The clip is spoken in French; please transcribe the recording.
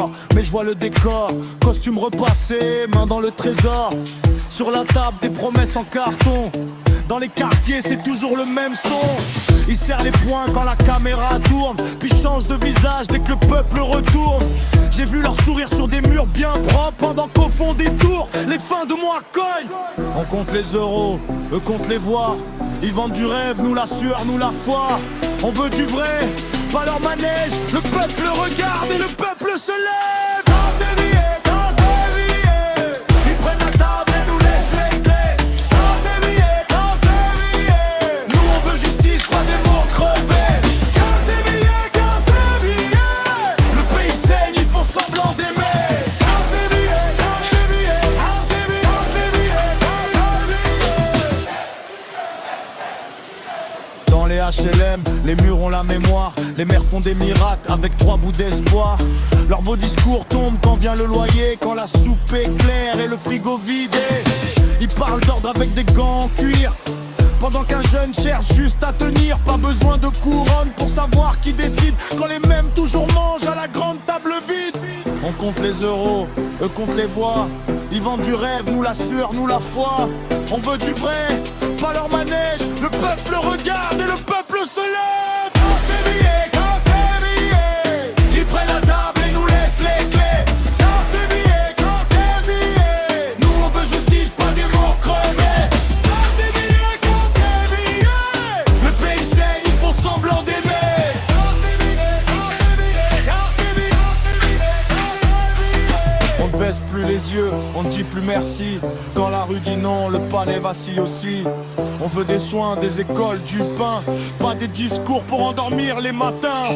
dehors, mais je vois le décor. Costume repassé, main dans le trésor. Sur la table, des promesses en carton. Dans les quartiers, c'est toujours le même son. Ils serrent les poings quand la caméra tourne, puis changent de visage dès que le peuple retourne. J'ai vu leur sourire sur des murs bien propres, pendant qu'au fond des tours, les fins de mois cognent. On compte les euros, eux comptent les voix. Ils vendent du rêve, nous la sueur, nous la foi. On veut du vrai, pas leur manège. Le peuple regarde et le peuple se lève. Quand des billets, quand des billets, ils prennent la table et nous laissent les clés. Quand des billets, nous on veut justice, pas des mots crevés. Quand des billets, le pays saigne, ils font semblant d'aimer. Quand des billets, dans les HLM, les murs ont la mémoire. Les mères font des miracles avec 3 bouts d'espoir. Leurs beaux discours tombent quand vient le loyer, quand la soupe est claire et le frigo vidé. Ils parlent d'ordre avec des gants en cuir, pendant qu'un jeune cherche juste à tenir. Pas besoin de couronne pour savoir qui décide, quand les mêmes toujours mangent à la grande table vide. On compte les euros, eux comptent les voix. Ils vendent du rêve, nous la sueur, nous la foi. On veut du vrai, pas leur manège. Le peuple regarde et le peuple se lève. Quand des billets, ils prennent la table et nous laissent les clés. Quand des billets, nous on veut justice, pas des mots crevés. Quand des billets, le pays saigne, ils font semblant d'aimer. On ne baisse plus les yeux, on ne dit plus merci. Quand la rue dit non, le palais vacille aussi. On veut des soins, des écoles, du pain, pas des discours pour endormir les matins.